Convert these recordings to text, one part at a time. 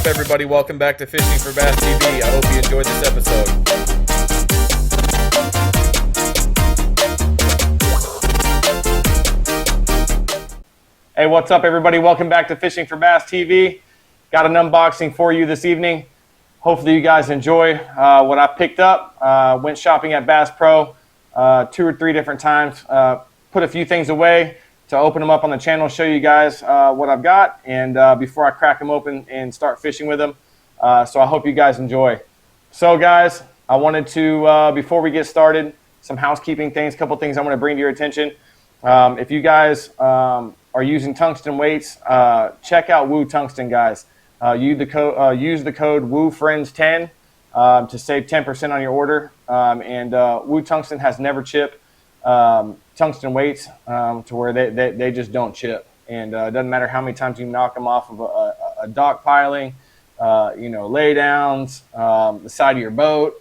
up, everybody? Welcome back to Fishing for Bass TV. I hope you enjoyed this episode. Hey, what's up, everybody? Welcome back to Fishing for Bass TV. Got an unboxing for you this evening. Hopefully you guys enjoy what I picked up. Went shopping at Bass Pro 2 or 3 different times. Put a few things away to open them up on the channel, show you guys what I've got, and before I crack them open and start fishing with them. So I hope you guys enjoy. So guys, I wanted to, before we get started, some housekeeping things, a couple things I want to bring to your attention. If you guys are using tungsten weights, check out WooTungsten, guys. Use the code WooFriends10 to save 10% on your order. And WooTungsten has never chipped tungsten weights to where they just don't chip, and it doesn't matter how many times you knock them off of a dock piling, lay downs, the side of your boat,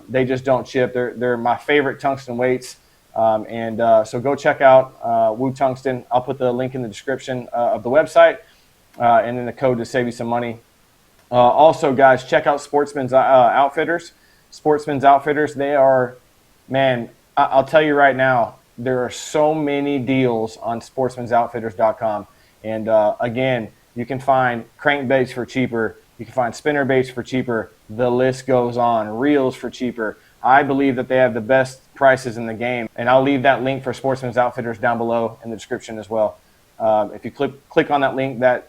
they just don't chip. They're my favorite tungsten weights, so go check out WooTungsten. I'll put the link in the description of the website, and then the code to save you some money. Also, guys, check out Sportsman's Outfitters. Sportsman's Outfitters, they are, man, I'll tell you right now, there are so many deals on sportsmansoutfitters.com. And again, you can find crankbaits for cheaper. You can find spinnerbaits for cheaper. The list goes on. Reels for cheaper. I believe that they have the best prices in the game. And I'll leave that link for Sportsman's Outfitters down below in the description as well. If you click on that link, that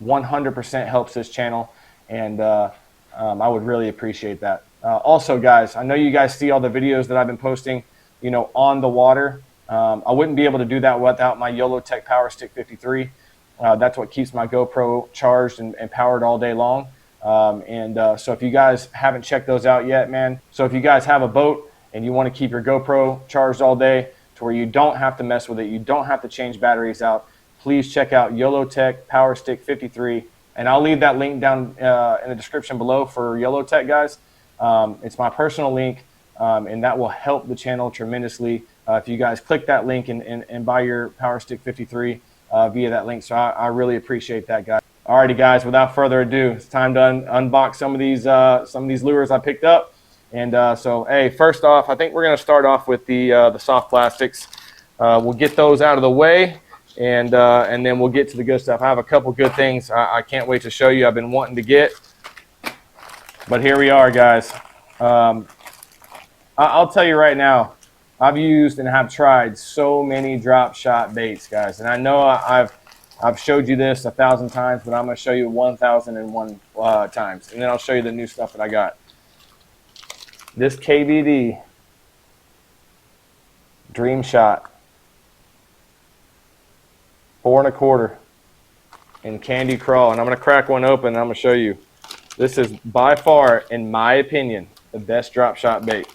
100% helps this channel. And I would really appreciate that. Also, guys, I know you guys see all the videos that I've been posting, on the water. I wouldn't be able to do that without my YOLOtek Powerstick 53. That's what keeps my GoPro charged and powered all day long. So if you guys haven't checked those out yet, man, so if you guys have a boat and you want to keep your GoPro charged all day to where you don't have to mess with it, you don't have to change batteries out, please check out YOLOtek Powerstick 53. And I'll leave that link down in the description below for YOLOtek, guys. It's my personal link. And that will help the channel tremendously if you guys click that link and buy your Powerstick 53 via that link. So I really appreciate that, guys. Alrighty, guys, without further ado, it's time to unbox some of these lures I picked up. And so, hey, first off, I think we're going to start off with the soft plastics. We'll get those out of the way, and then we'll get to the good stuff. I have a couple good things I can't wait to show you. I've been wanting to get, but here we are, guys. I'll tell you right now, I've used and have tried so many drop shot baits, guys. And I know I've showed you this 1,000 times, but I'm going to show you 1,001 times. And then I'll show you the new stuff that I got. This KBD Dream Shot 4 1/4 in Candy Crawl. And I'm going to crack one open and I'm going to show you. This is by far, in my opinion, the best drop shot bait.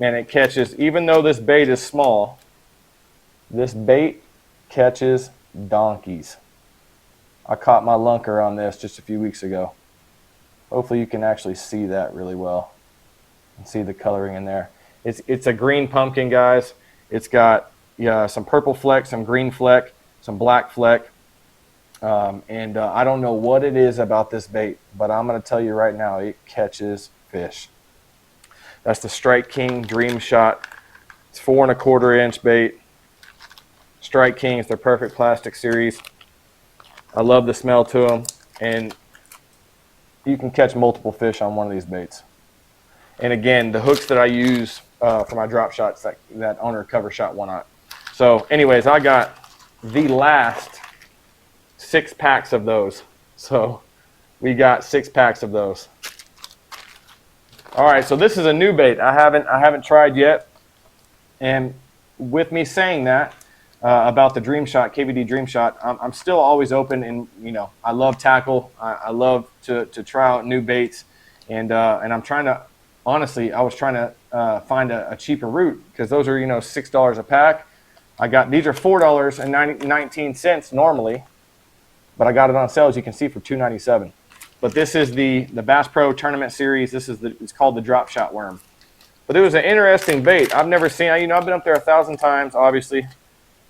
Man, it catches, even though this bait is small, this bait catches donkeys. I caught my lunker on this just a few weeks ago. Hopefully you can actually see that really well and see the coloring in there. It's a green pumpkin, guys. It's got some purple fleck, some green fleck, some black fleck. I don't know what it is about this bait, but I'm going to tell you right now, it catches fish. That's the Strike King Dream Shot. It's 4 1/4 inch bait. Strike King is their perfect plastic series. I love the smell to them, and you can catch multiple fish on one of these baits. And again, the hooks that I use for my drop shots, that owner cover shot one on. So anyways, I got the last 6 packs of those. So we got 6 packs of those. All right, so this is a new bait I haven't tried yet. And with me saying that about the Dream Shot, KBD Dream Shot, I'm still always open, and I love tackle. I love to try out new baits, and I'm trying to, honestly, I was trying to find a cheaper route, because those are $6 a pack. These are $4.19 normally, but I got it on sale, as you can see, for $2.97. But this is the Bass Pro Tournament Series. It's called the Drop Shot Worm. But it was an interesting bait. I've never seen, I've been up there 1,000 times, obviously,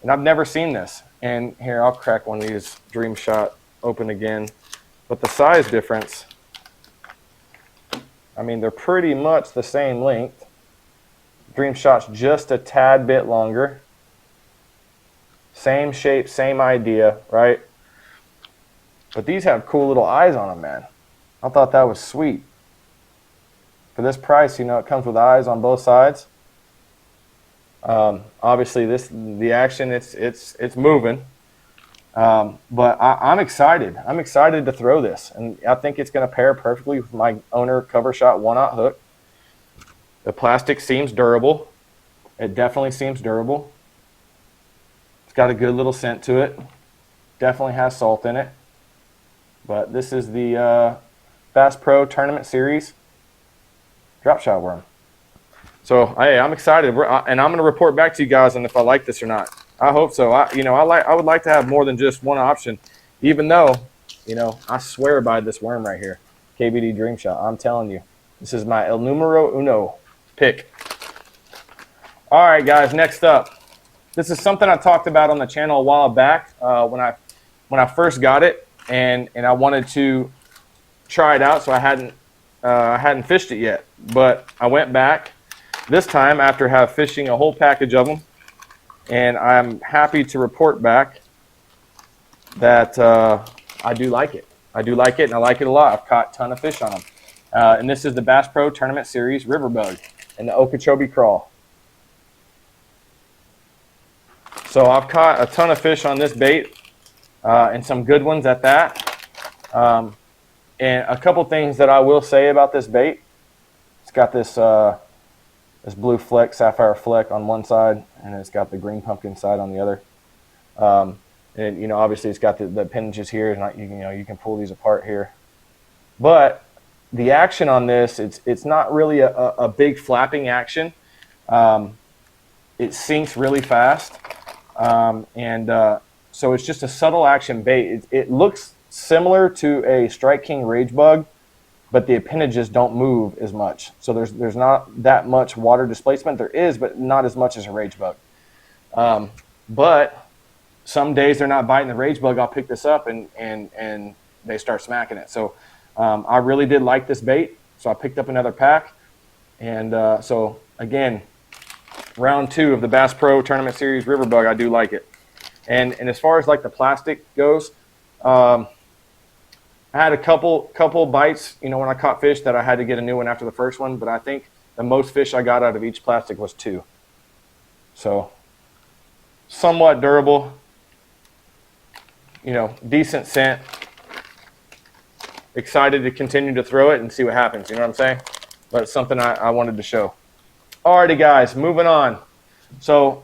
and I've never seen this. And here, I'll crack one of these Dream Shot open again. but the size difference, I mean, they're pretty much the same length. Dream Shot's just a tad bit longer. Same shape, same idea, right? But these have cool little eyes on them, man. I thought that was sweet. For this price, you know, it comes with eyes on both sides. Obviously, the action, it's moving. But I'm excited. I'm excited to throw this, and I think it's going to pair perfectly with my Owner Cover Shot 1/0 hook. The plastic seems durable. It definitely seems durable. It's got a good little scent to it. Definitely has salt in it. But this is the Bass Pro Tournament Series drop shot worm. So hey, I'm excited, and I'm going to report back to you guys on if I like this or not. I hope so. I would like to have more than just one option, even though, you know, I swear by this worm right here, KBD Dream Shot. I'm telling you, this is my el numero uno pick. All right, guys. Next up, this is something I talked about on the channel a while back when I first got it, and I wanted to try it out, so I hadn't fished it yet, but I went back this time after fishing a whole package of them. And I'm happy to report back that I do like it. I do like it, and I like it a lot. I've caught a ton of fish on them. And this is the Bass Pro Tournament Series River Bug and the Okeechobee Crawl. So I've caught a ton of fish on this bait, and some good ones at that. And a couple things that I will say about this bait. It's got this blue fleck, sapphire fleck on one side, and it's got the green pumpkin side on the other. And you know, obviously, it's got the appendages here, and you can pull these apart here. But the action on this, it's not really a big flapping action. It sinks really fast, so it's just a subtle action bait. It looks similar to a Strike King Rage Bug, but the appendages don't move as much. So there's not that much water displacement. There is, but not as much as a Rage Bug. But some days they're not biting the Rage Bug, I'll pick this up and they start smacking it. So I really did like this bait, so I picked up another pack. And so again, round 2 of the Bass Pro Tournament Series River Bug, I do like it. And as far as like the plastic goes, I had a couple bites, you know, when I caught fish that I had to get a new one after the first one, but I think the most fish I got out of each plastic was 2. So somewhat durable, you know, decent scent. Excited to continue to throw it and see what happens, you know what I'm saying? But it's something I wanted to show. Alrighty, guys, moving on. So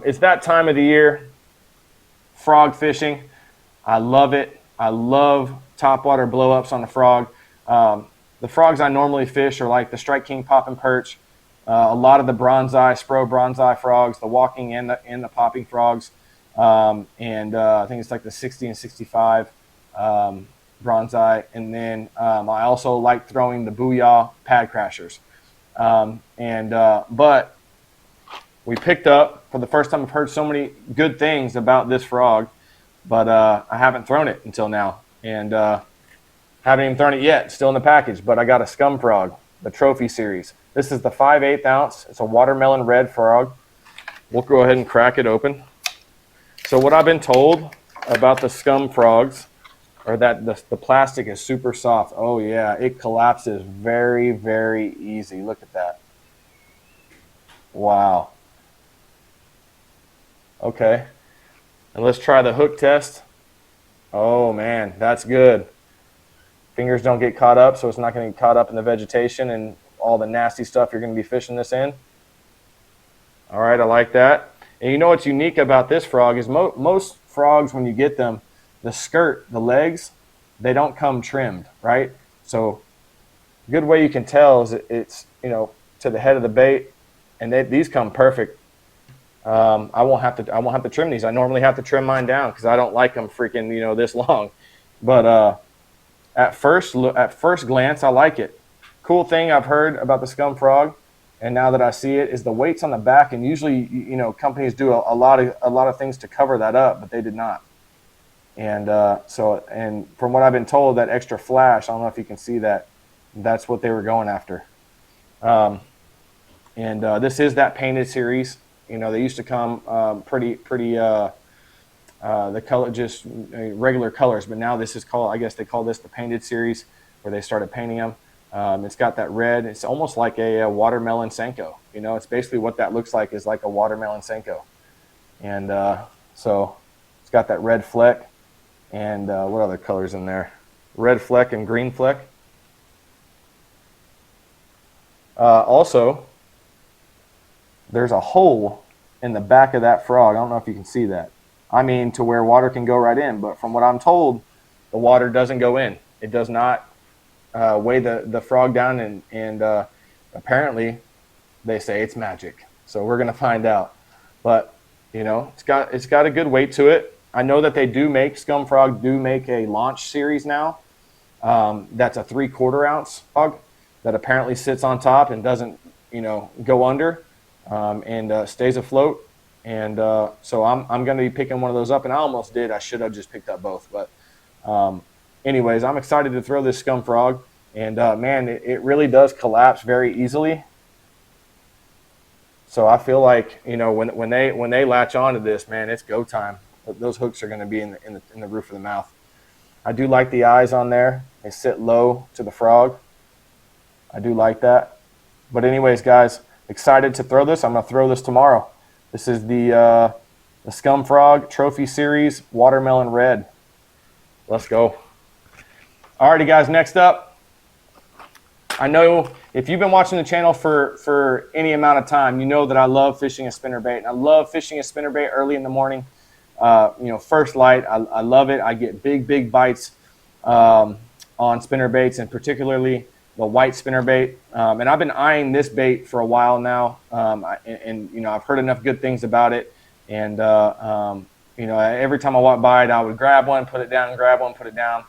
it's that time of the year, frog fishing. I love it. I love topwater blow-ups on the frog. The frogs I normally fish are like the Strike King Popping Perch, a lot of the bronzeye, Spro bronzeye frogs, the walking and the popping frogs, and I think it's like the 60 and 65 bronzeye. And then I also like throwing the Booyah pad crashers. But we picked up, for the first time I've heard so many good things about this frog, but I haven't thrown it until now. And haven't even thrown it yet, still in the package. But I got a Scum Frog, the Trophy Series. This is the 5/8 ounce. It's a watermelon red frog. We'll go ahead and crack it open. So what I've been told about the Scum Frogs are that the plastic is super soft. Oh yeah, it collapses very, very easy. Look at that. Wow. Okay. And let's try the hook test. Oh man, that's good. Fingers don't get caught up, so it's not going to get caught up in the vegetation and all the nasty stuff you're going to be fishing this in. All right, I like that. And you know what's unique about this frog is most frogs, when you get them, the skirt, the legs, they don't come trimmed, right? So a good way you can tell is it's, you know, to the head of the bait, and these come perfect. I won't have to trim these. I normally have to trim mine down because I don't like them freaking, you know, this long. But at first glance, I like it. Cool thing I've heard about the Scum Frog, and now that I see it, is the weight's on the back. And usually, you know, companies do a lot of things to cover that up, but they did not. And and from what I've been told, that extra flash, I don't know if you can see that, that's what they were going after. This is that painted series. You know, they used to come pretty the color, just regular colors, but now this is called, I guess they call this the painted series, where they started painting them. It's got that red. It's almost like a watermelon Senko. You know, it's basically what that looks like, is like a watermelon Senko. And so it's got that red fleck. And what other colors in there? Red fleck and green fleck. Also, there's a hole in the back of that frog. I don't know if you can see that. I mean, to where water can go right in. But from what I'm told, the water doesn't go in. It does not weigh the frog down. And apparently, they say it's magic. So we're going to find out. But, you know, it's got a good weight to it. I know that they do make, Scum Frog do make a launch series now. That's a 3/4 ounce frog that apparently sits on top and doesn't, you know, go under, and stays afloat. And so I'm going to be picking one of those up, and I almost did. I should have just picked up both. But anyways, I'm excited to throw this Scum Frog. And man, it really does collapse very easily. So I feel like, you know, when they latch onto this, man, it's go time. Those hooks are going to be in the roof of the mouth. I do like the eyes on there. They sit low to the frog. I do like that. But anyways, guys, excited to throw this. I'm going to throw this tomorrow. This is the Scum Frog Trophy Series Watermelon Red. Let's go. Alrighty, guys, next up. I know if you've been watching the channel for any amount of time, you know that I love fishing a spinnerbait. And I love fishing a spinnerbait early in the morning. You know, first light, I love it. I get big bites on spinnerbaits, and particularly the white spinnerbait. And I've been eyeing this bait for a while now. And you know, I've heard enough good things about it. And you know, every time I walk by it, I would grab one, put it down, grab one, put it down.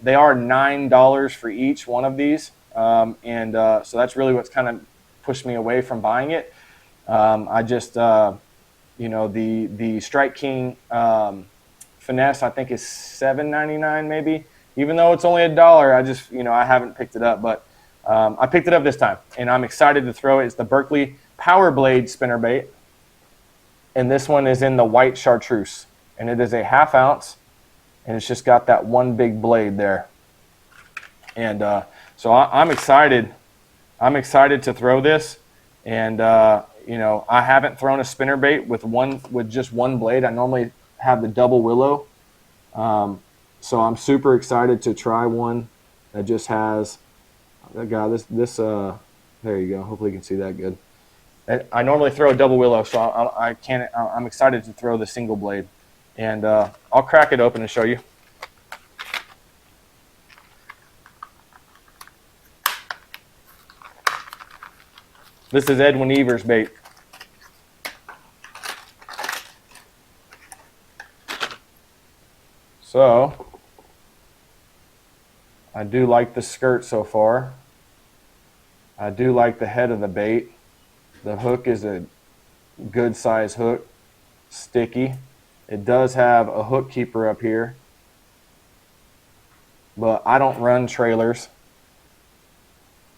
They are $9 for each one of these. So that's really what's kind of pushed me away from buying it. I just, you know, the Strike King finesse, I think, is $7.99 maybe. Even though it's only $1, I just, you know, I haven't picked it up. But I picked it up this time, and I'm excited to throw it. It's the Berkley Power Blade spinnerbait. And this one is in the white chartreuse. And it is a 1/2 ounce, and it's just got that one big blade there. And so I'm excited. I'm excited to throw this. And you know, I haven't thrown a spinnerbait with just one blade. I normally have the double willow. So I'm super excited to try one that just has, God, this there you go. Hopefully you can see that good. I normally throw a double willow, so I'm excited to throw the single blade. And I'll crack it open and show you. This is Edwin Evers bait. So, I do like the skirt so far. I do like the head of the bait. The hook is a good size hook, sticky. It does have a hook keeper up here, but I don't run trailers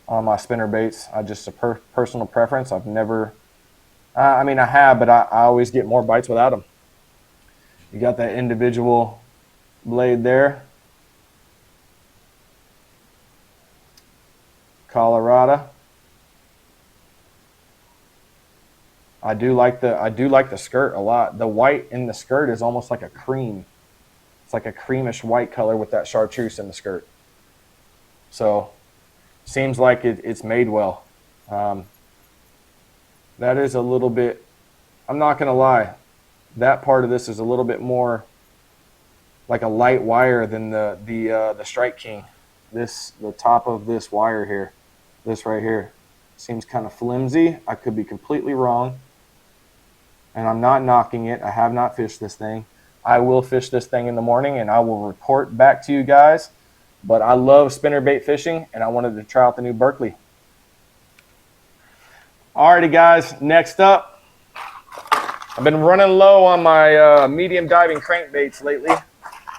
on my spinner baits. I just a personal preference. I've never, I mean, I have, but I always get more bites without them. You got that individual blade there. Colorado. I do like the skirt a lot. The white in the skirt is almost like a cream. It's like a creamish white color with that chartreuse in the skirt. So seems like it's made well. That is a little bit, I'm not gonna lie, that part of this is a little bit more like a light wire than the Strike King. The top of this wire here, this right here, seems kind of flimsy. I could be completely wrong. And I'm not knocking it. I have not fished this thing. I will fish this thing in the morning, and I will report back to you guys. But I love spinnerbait fishing, and I wanted to try out the new Berkley. Alrighty, guys. Next up, I've been running low on my medium diving crankbaits lately.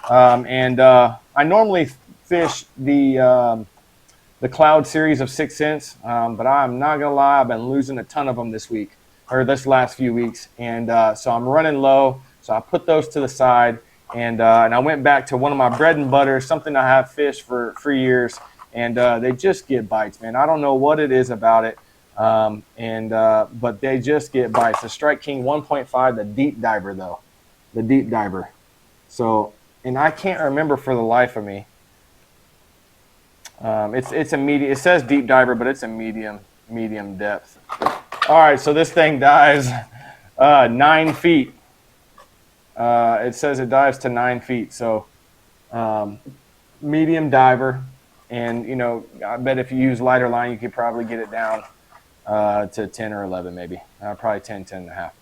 I normally fish the Cloud series of 6 cents, but I'm not gonna lie, I've been losing a ton of them this week, or this last few weeks, and so I'm running low. So I put those to the side, and I went back to one of my bread and butter, something I have fished for years, and they just get bites, man. I don't know what it is about it, but they just get bites. The Strike King 1.5, the deep diver though, the deep diver. So, and I can't remember for the life of me. It's a medium. It says deep diver, but it's a medium depth. All right, so this thing dives 9 feet. It says it dives to 9 feet, so medium diver. And, you know, I bet if you use lighter line, you could probably get it down to 10 or 11 maybe. Probably 10, 10 and a half.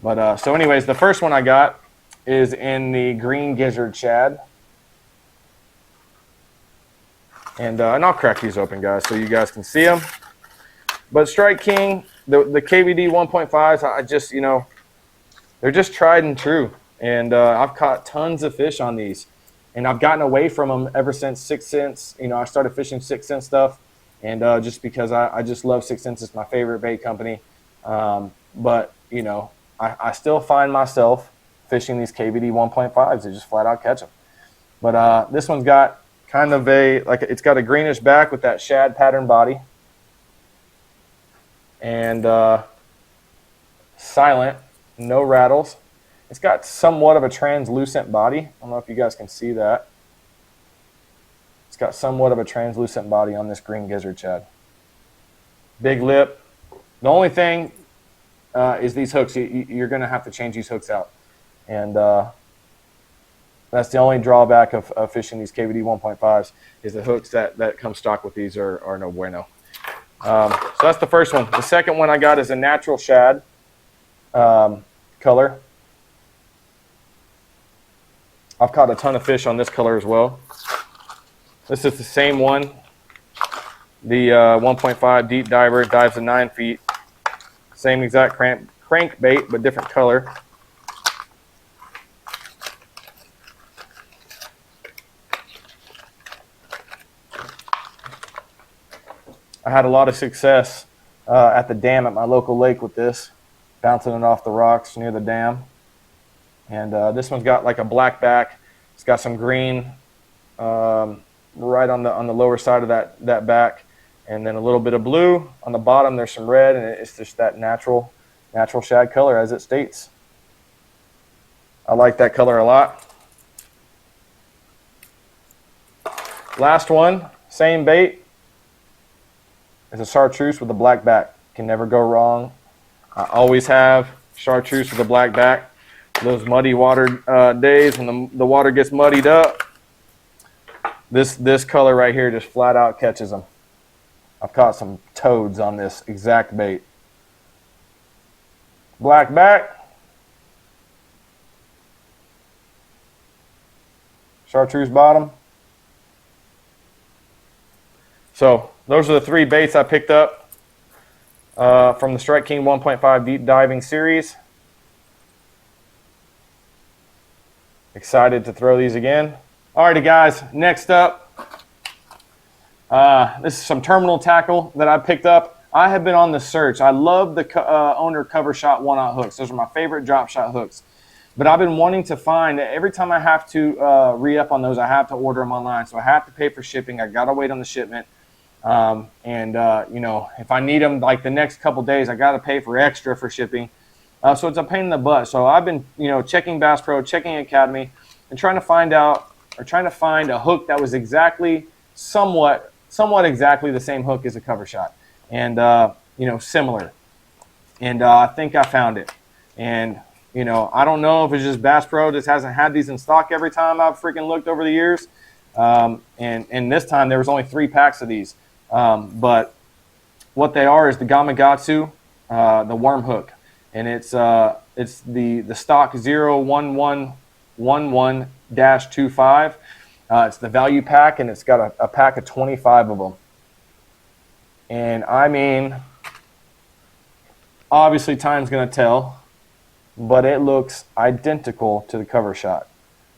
But so anyways, the first one I got is in the green gizzard shad. And I'll crack these open, guys, so you guys can see them. But Strike King, the KVD 1.5s, I just, you know, they're just tried and true. And I've caught tons of fish on these. And I've gotten away from them ever since 6 cents. You know, I started fishing 6 cent stuff. And just because I just love 6 cents. It's my favorite bait company. But, you know, I still find myself fishing these KVD 1.5s. They just flat out catch them. But this one's got kind of it's got a greenish back with that shad pattern body. And silent, no rattles. It's got somewhat of a translucent body. I don't know if you guys can see that. It's got somewhat of a translucent body on this green gizzard shad. Big lip. The only thing is these hooks. You're going to have to change these hooks out. And that's the only drawback of fishing these KVD 1.5s is the hooks that come stock with these are no bueno. So that's the first one. The second one I got is a natural shad color. I've caught a ton of fish on this color as well. This is the same one. The 1.5 deep diver, dives to 9 feet. Same exact crankbait, but different color. I had a lot of success at the dam at my local lake with this, bouncing it off the rocks near the dam. And this one's got like a black back. It's got some green right on the lower side of that back, and then a little bit of blue on the bottom. There's some red, and it's just that natural shad color, as it states. I like that color a lot. Last one, same bait. It's a chartreuse with a black back. Can never go wrong. I always have chartreuse with a black back. Those muddy water days when the water gets muddied up, this color right here just flat out catches them. I've caught some toads on this exact bait. Black back, chartreuse bottom. So those are the 3 baits I picked up from the Strike King 1.5 deep diving series. Excited to throw these again. Alrighty, guys, next up, this is some terminal tackle that I picked up. I have been on the search. I love the Owner Cover Shot 1/0 hooks. Those are my favorite drop shot hooks. But I've been wanting to find, every time I have to re-up on those, I have to order them online. So I have to pay for shipping. I got to wait on the shipment. You know, if I need them like the next couple days, I got to pay for extra for shipping. So it's a pain in the butt. So I've been, you know, checking Bass Pro, checking Academy, and trying to find a hook that was somewhat exactly the same hook as a cover shot, and you know, similar. And I think I found it. And you know, I don't know if it's just Bass Pro just hasn't had these in stock every time I've freaking looked over the years. And this time there was only 3 packs of these. But what they are is the Gamakatsu, the worm hook. And it's the stock 01111-25. It's the value pack, and it's got a pack of 25 of them. And I mean, obviously time's going to tell, but it looks identical to the cover shot.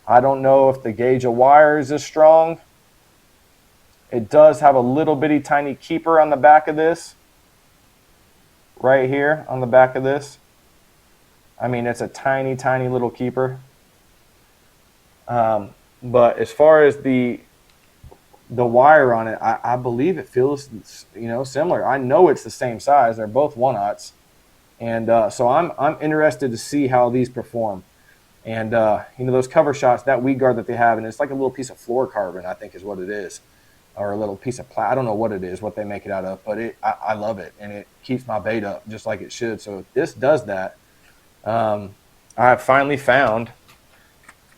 I don't know if the gauge of wire is as strong. It does have a little bitty tiny keeper on the back of this. Right here on the back of this. I mean, it's a tiny, tiny little keeper. But as far as the wire on it, I believe it feels, you know, similar. I know it's the same size. They're both 1/0, and so I'm interested to see how these perform. And you know, those cover shots, that weed guard that they have, and it's like a little piece of fluorocarbon, I think is what it is, or a little piece of I don't know what it is, what they make it out of, but I love it, and it keeps my bait up just like it should. So if this does that, I have finally found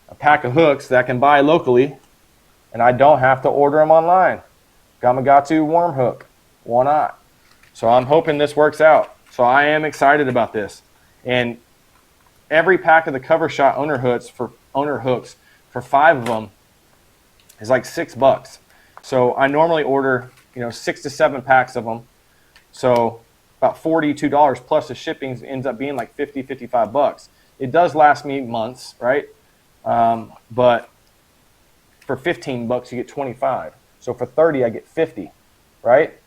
a pack of hooks that I can buy locally, and I don't have to order them online. Gamakatsu worm hook, 1/0. So I'm hoping this works out. So I am excited about this. And every pack of the cover shot owner hooks for 5 of them is like $6. So I normally order, you know, 6 to 7 packs of them. So about $42 plus the shipping ends up being like $50, $55. It does last me months, right? But for $15 you get 25. So for 30 I get 50, right?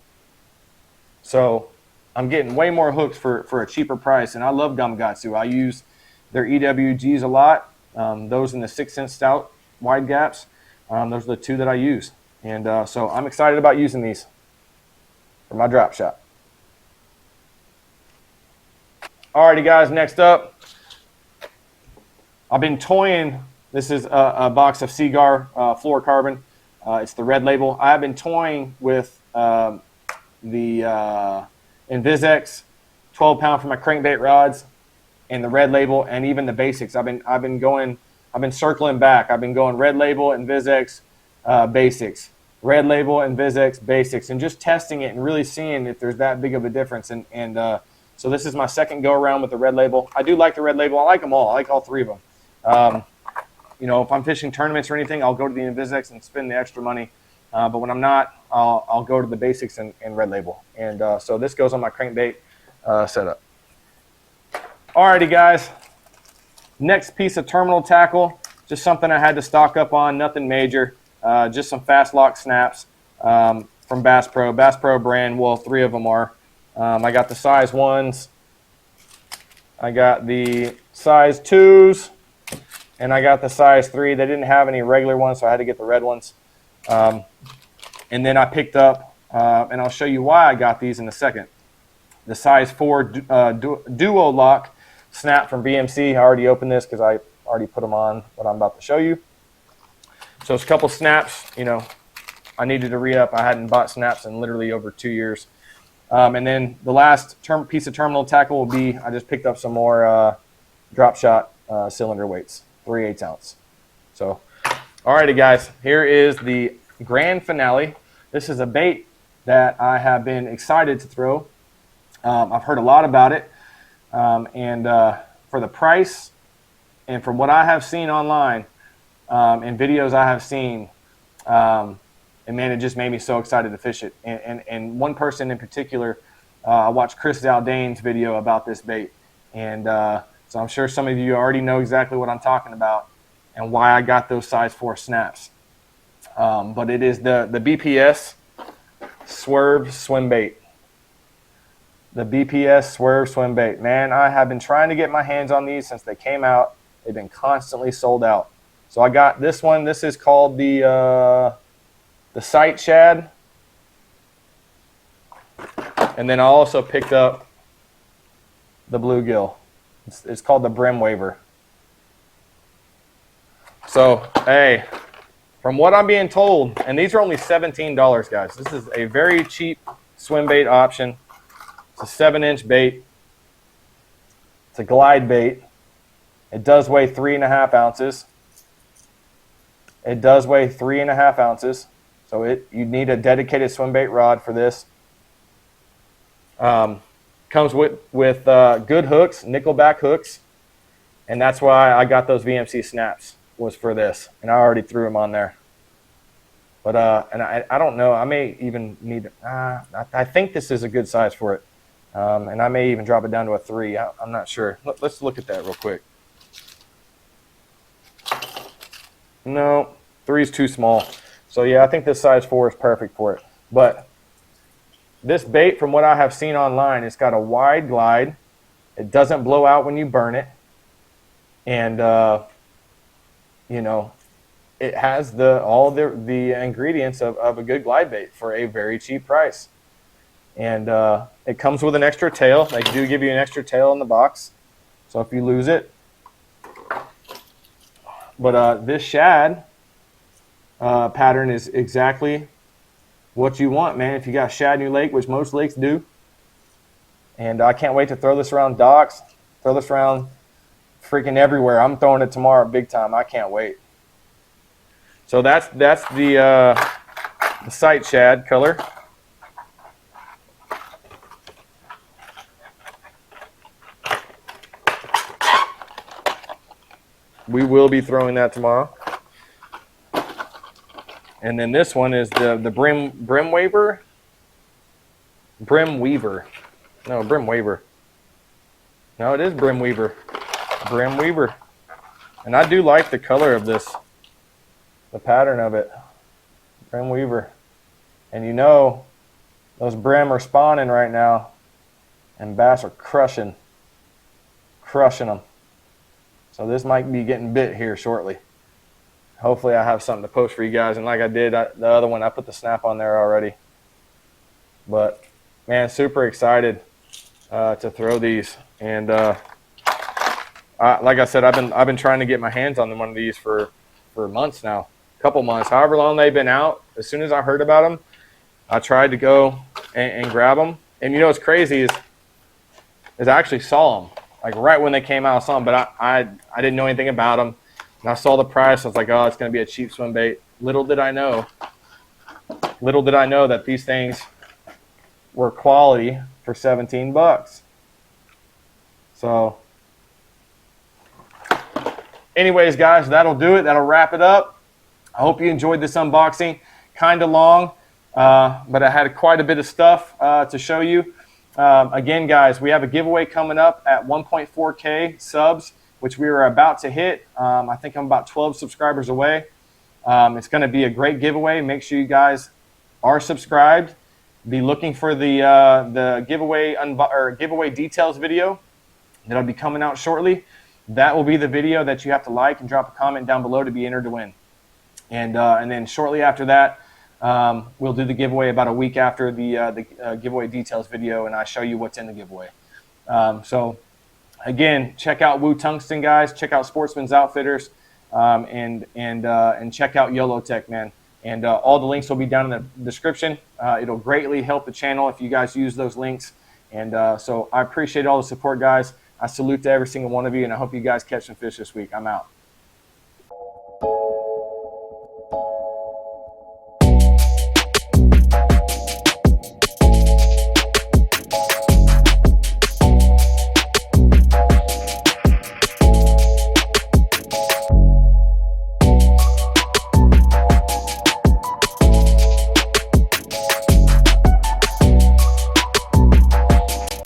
So I'm getting way more hooks for a cheaper price, and I love Gamakatsu. I use their EWGs a lot. Those in the 6-inch stout wide gaps. Those are the 2 that I use. And so I'm excited about using these for my drop shot. Alrighty guys, next up, I've been toying. This is a box of Seagar fluorocarbon. It's the red label. I have been toying with the Invisex 12-pound for my crankbait rods, and the red label, and even the basics. I've been circling back. I've been going red label, Invisex, basics, red label, Invisex, basics, and just testing it and really seeing if there's that big of a difference. And so this is my second go around with the red label. I do like the red label. I like them all. I like all 3 of them. You know, if I'm fishing tournaments or anything, I'll go to the Invisex and spend the extra money. But when I'm not, I'll go to the basics and red label. And so this goes on my crankbait setup. Alrighty guys, next piece of terminal tackle, just something I had to stock up on, nothing major, just some fast lock snaps from Bass Pro brand. Well, 3 of them are. I got the size 1s, I got the size 2s, and I got the size 3. They didn't have any regular ones, so I had to get the red ones. And then I picked up, and I'll show you why I got these in a second, the size 4 duo lock snap from BMC. I already opened this because I already put them on what I'm about to show you. So it's a couple snaps. You know, I needed to re-up. I hadn't bought snaps in literally over 2 years. And then the last piece of terminal tackle will be, I just picked up some more drop shot cylinder weights, 3/8 ounce. So, alrighty guys, here is the grand finale. This is a bait that I have been excited to throw. I've heard a lot about it, and for the price and from what I have seen online and videos I have seen, and man, it just made me so excited to fish it. And one person in particular, I watched Chris Zaldane's video about this bait, and so I'm sure some of you already know exactly what I'm talking about and why I got those size 4 snaps. But it is the BPS Swerve Swim Bait. The BPS Swerve Swim Bait. Man, I have been trying to get my hands on these since they came out. They've been constantly sold out. So I got this one. This is called the Sight Shad. And then I also picked up the bluegill. It's called the Brim Waver. So, hey, from what I'm being told, and these are only $17, guys. This is a very cheap swim bait option. It's a 7-inch bait. It's a glide bait. It does weigh 3.5 ounces. It does weigh 3.5 ounces. So you need a dedicated swim bait rod for this. Comes with good hooks, nickelback hooks, and that's why I got those VMC snaps, was for this, and I already threw them on there. But and I don't know, I may even need. I think this is a good size for it, and I may even drop it down to a 3. I'm not sure. Let's look at that real quick. No, 3 is too small. So yeah, I think this size 4 is perfect for it. But this bait, from what I have seen online, it's got a wide glide. It doesn't blow out when you burn it. And, you know, it has all the ingredients of a good glide bait for a very cheap price. And it comes with an extra tail. They do give you an extra tail in the box, so if you lose it. But this shad pattern is exactly what you want, man. If you got shad in your lake, which most lakes do. And I can't wait to throw this around docks, throw this around freaking everywhere. I'm throwing it tomorrow big time. I can't wait. So that's the sight shad color. We will be throwing that tomorrow. And then this one is the brim waver. Brim weaver. No, brim waver. No, it is brim weaver. Brim weaver. And I do like the color of this. The pattern of it. Brim weaver. And you know, those brim are spawning right now. And bass are crushing them. So this might be getting bit here shortly. Hopefully I have something to post for you guys. And like I did the other one, I put the snap on there already. But man, super excited to throw these. And like I said, I've been trying to get my hands on one of these for months now, a couple months, however long they've been out. As soon as I heard about them, I tried to go and grab them. And you know what's crazy is I actually saw them. Like right when they came out, I saw them, but I didn't know anything about them. And I saw the price. I was like, oh, it's going to be a cheap swim bait. Little did I know that these things were quality for 17 bucks. So anyways, guys, that'll do it. That'll wrap it up. I hope you enjoyed this unboxing. Kind of long, but I had quite a bit of stuff to show you. Again, guys, we have a giveaway coming up at 1.4K subs, which we are about to hit. I think I'm about 12 subscribers away. It's going to be a great giveaway. Make sure you guys are subscribed. Be looking for the giveaway details video that'll be coming out shortly. That will be the video that you have to like and drop a comment down below to be entered to win. And then shortly after that, we'll do the giveaway about a week after the giveaway details video, and I show you what's in the giveaway. So again, check out WooTungsten, guys. Check out Sportsman's Outfitters, and check out YOLOtek, man. And all the links will be down in the description. It'll greatly help the channel if you guys use those links. And so I appreciate all the support, guys. I salute to every single one of you, and I hope you guys catch some fish this week. I'm out.